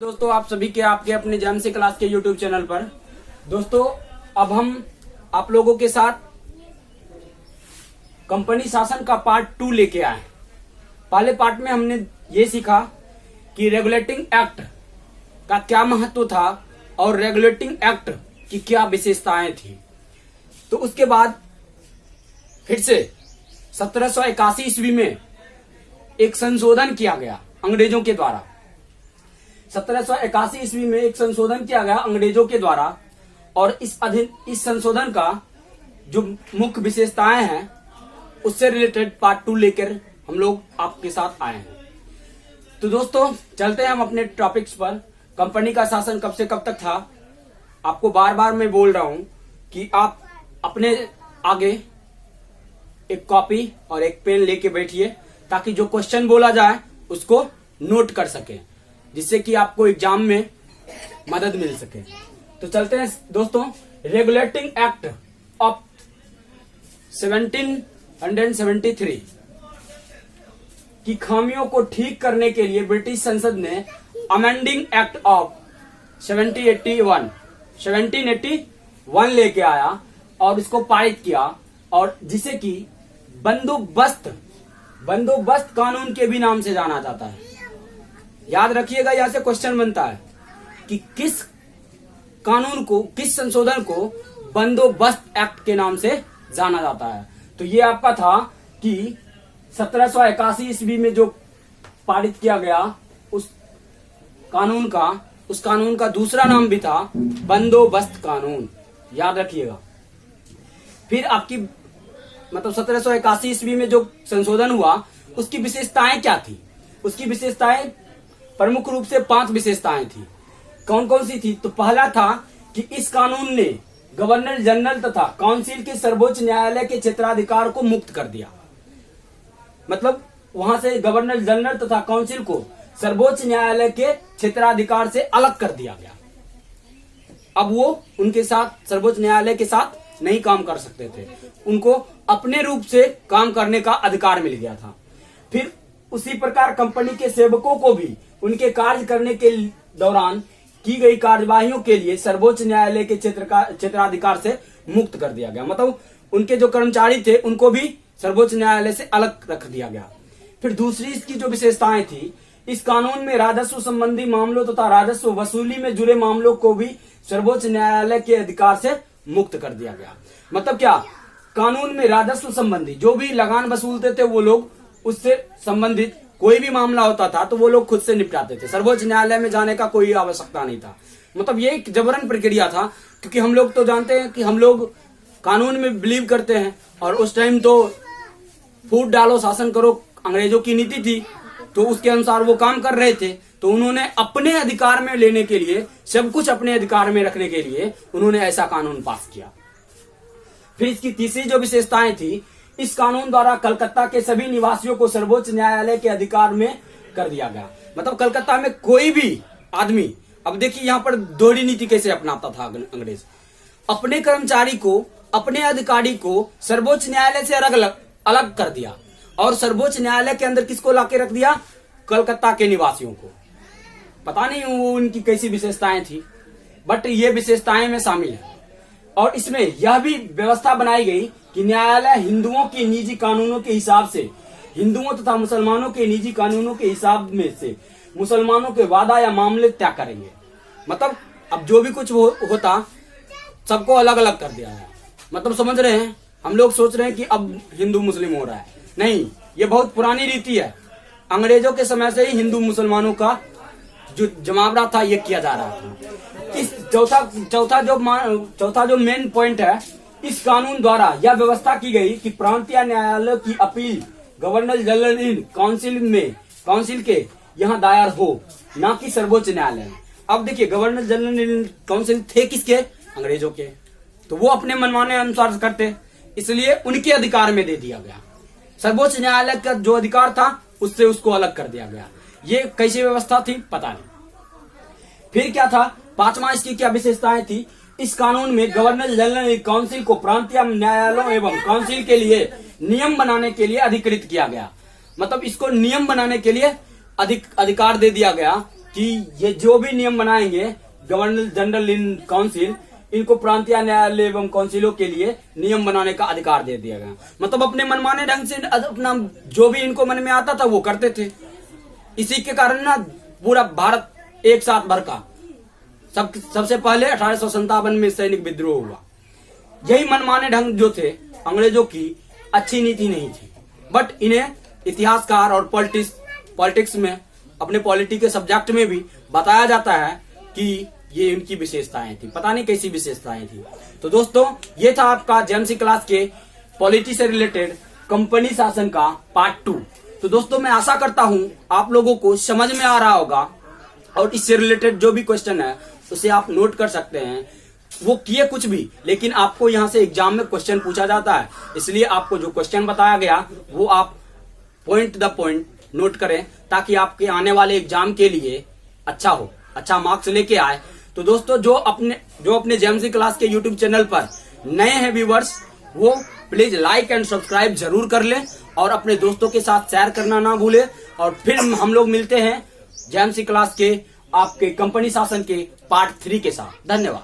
दोस्तों आप सभी के आपके अपने जेएमसी क्लास के यूट्यूब चैनल पर दोस्तों अब हम आप लोगों के साथ कंपनी शासन का पार्ट 2 लेके आए। पहले पार्ट में हमने ये सीखा कि रेगुलेटिंग एक्ट का क्या महत्व था और रेगुलेटिंग एक्ट की क्या विशेषताएं थी। तो उसके बाद फिर से 1781 ईस्वी में एक संशोधन किया गया अंग्रेजों के द्वारा। 1781 ईस्वी में एक संशोधन किया गया अंग्रेजों के द्वारा और इस संशोधन का जो मुख्य विशेषताएं हैं उससे रिलेटेड पार्ट 2 लेकर हम लोग आपके साथ आए हैं। तो दोस्तों चलते हैं हम अपने टॉपिक्स पर। कंपनी का शासन कब से कब तक था। आपको बार बार मैं बोल रहा हूं कि आप अपने आगे एक कॉपी और एक पेन लेके बैठिए ताकि जो क्वेश्चन बोला जाए उसको नोट कर सके, जिससे कि आपको एग्जाम में मदद मिल सके। तो चलते हैं दोस्तों। रेगुलेटिंग एक्ट ऑफ 1773 की खामियों को ठीक करने के लिए ब्रिटिश संसद ने अमेंडिंग एक्ट ऑफ 1781 लेके आया और इसको पारित किया, और जिसे कि बंदोबस्त कानून के भी नाम से जाना जाता है। याद रखिएगा, यहां से क्वेश्चन बनता है कि किस कानून को, किस संशोधन को बंदोबस्त एक्ट के नाम से जाना जाता है। तो ये आपका था कि 1781 ईस्वी में जो पारित किया गया उस कानून का दूसरा नाम भी था बंदोबस्त कानून। याद रखिएगा। फिर आपकी 1781 ईस्वी में जो संशोधन हुआ उसकी विशेषताएं क्या थी। उसकी विशेषताएं प्रमुख रूप से 5 विशेषताएं थी। कौन कौन सी थी? तो पहला था कि इस कानून ने गवर्नर जनरल तथा काउंसिल के सर्वोच्च न्यायालय के क्षेत्राधिकार को मुक्त कर दिया। मतलब वहां से गवर्नर जनरल तथा काउंसिल को सर्वोच्च न्यायालय के क्षेत्राधिकार से अलग कर दिया गया। अब वो उनके साथ, सर्वोच्च न्यायालय के साथ नहीं काम कर सकते थे, उनको अपने रूप से काम करने का अधिकार मिल गया था। फिर उसी प्रकार कंपनी के सेवकों को भी उनके कार्य करने के दौरान की गई कार्यवाहियों के लिए सर्वोच्च न्यायालय के क्षेत्राधिकार से मुक्त कर दिया गया। मतलब उनके जो कर्मचारी थे उनको भी सर्वोच्च न्यायालय से अलग रख दिया गया। फिर दूसरी इसकी जो विशेषताएं थी, इस कानून में राजस्व संबंधी मामलों तथा राजस्व वसूली में जुड़े मामलों को भी सर्वोच्च न्यायालय के अधिकार से मुक्त कर दिया गया। मतलब क्या, कानून में राजस्व संबंधी जो भी लगान वसूलते थे वो लोग, उससे संबंधित कोई भी मामला होता था तो वो लोग खुद से निपटाते थे। सर्वोच्च न्यायालय में जाने का कोई आवश्यकता नहीं था। मतलब ये एक जबरन प्रक्रिया था, क्योंकि हम लोग तो जानते हैं कि हम लोग कानून में बिलीव करते हैं, और उस टाइम तो फूट डालो शासन करो अंग्रेजों की नीति थी, तो उसके अनुसार वो काम कर रहे थे। तो उन्होंने अपने अधिकार में लेने के लिए, सब कुछ अपने अधिकार में रखने के लिए उन्होंने ऐसा कानून पास किया। फिर इसकी तीसरी जो विशेषताएं थी, इस कानून द्वारा कलकत्ता के सभी निवासियों को सर्वोच्च न्यायालय के अधिकार में कर दिया गया। मतलब कलकत्ता में कोई भी आदमी, अब देखिए यहाँ पर दोहरी नीति कैसे अपनाता था अंग्रेज, अपने कर्मचारी को, अपने अधिकारी को सर्वोच्च न्यायालय से अलग कर दिया, और सर्वोच्च न्यायालय के अंदर किसको लाके रख दिया? कलकत्ता के निवासियों को। पता नहीं वो उनकी कैसी विशेषताएं थी, बट ये विशेषताएं में शामिल है। और इसमें यह भी व्यवस्था बनाई गई कि न्यायालय हिंदुओं के निजी कानूनों के हिसाब से, हिंदुओं तथा मुसलमानों के निजी कानूनों के हिसाब में से मुसलमानों के वादा या मामले तय करेंगे। मतलब अब जो भी कुछ होता सबको अलग अलग कर दिया है। मतलब समझ रहे हैं, हम लोग सोच रहे हैं कि अब हिंदू मुस्लिम हो रहा है, नहीं, ये बहुत पुरानी रीति है। अंग्रेजों के समय से ही हिंदू मुसलमानों का जो जमावड़ा था ये किया जा रहा था। इस चौथा जो मेन पॉइंट है, इस कानून द्वारा यह व्यवस्था की गई कि प्रांतीय न्यायालय की अपील गवर्नर जनरल काउंसिल के यहाँ दायर हो, ना कि सर्वोच्च न्यायालय। अब देखिए, गवर्नर जनरल काउंसिल थे किसके? अंग्रेजों के। तो वो अपने मनमाने अनुसार करते, इसलिए उनके अधिकार में दे दिया गया। सर्वोच्च न्यायालय का जो अधिकार था उससे उसको अलग कर दिया गया। ये कैसी व्यवस्था थी पता नहीं। फिर क्या था? 5वां इसकी क्या विशेषताएं थी? इस कानून में गवर्नर जनरल काउंसिल को प्रांतीय न्यायालयों एवं काउंसिल के लिए नियम बनाने के लिए अधिकृत किया गया। मतलब इसको नियम बनाने के लिए अधिकार दे दिया गया कि ये जो भी नियम बनाएंगे गवर्नर जनरल इन काउंसिल, इनको प्रांतीय न्यायालय एवं काउंसिलों के लिए नियम बनाने का अधिकार दे दिया गया। मतलब अपने मनमाने ढंग से अपना जो भी इनको मन में आता था वो करते थे। इसी के कारण ना पूरा भारत एक साथ भर का सबसे पहले 1857 में सैनिक विद्रोह हुआ। यही मनमाने ढंग जो थे अंग्रेजों की अच्छी नीति नहीं थी, बट इन्हें इतिहासकार और पॉलिटिक्स में अपने पॉलिटी के सब्जेक्ट में भी बताया जाता है कि ये इनकी विशेषताएं थी। पता नहीं कैसी विशेषताएं थी। तो दोस्तों ये था आपका जेएमसी क्लास के पॉलिटी से रिलेटेड कंपनी शासन का पार्ट 2। तो दोस्तों मैं आशा करता हूं आप लोगों को समझ में आ रहा होगा और इससे रिलेटेड जो भी क्वेश्चन है उसे आप नोट कर सकते हैं। वो किए कुछ भी, लेकिन आपको यहाँ से एग्जाम में क्वेश्चन पूछा जाता है, इसलिए आपको जो क्वेश्चन बताया गया वो आप पॉइंट द पॉइंट नोट करें ताकि आपके आने वाले एग्जाम के लिए अच्छा हो, अच्छा मार्क्स लेके आए। तो दोस्तों जो अपने जेएमसी क्लास के यूट्यूब चैनल पर नए हैं व्यूवर्स, वो प्लीज लाइक एंड सब्सक्राइब जरूर कर लें और अपने दोस्तों के साथ शेयर करना ना भूलें। और फिर हम लोग मिलते हैं जेएमसी क्लास के आपके कंपनी शासन के पार्ट 3 के साथ। धन्यवाद।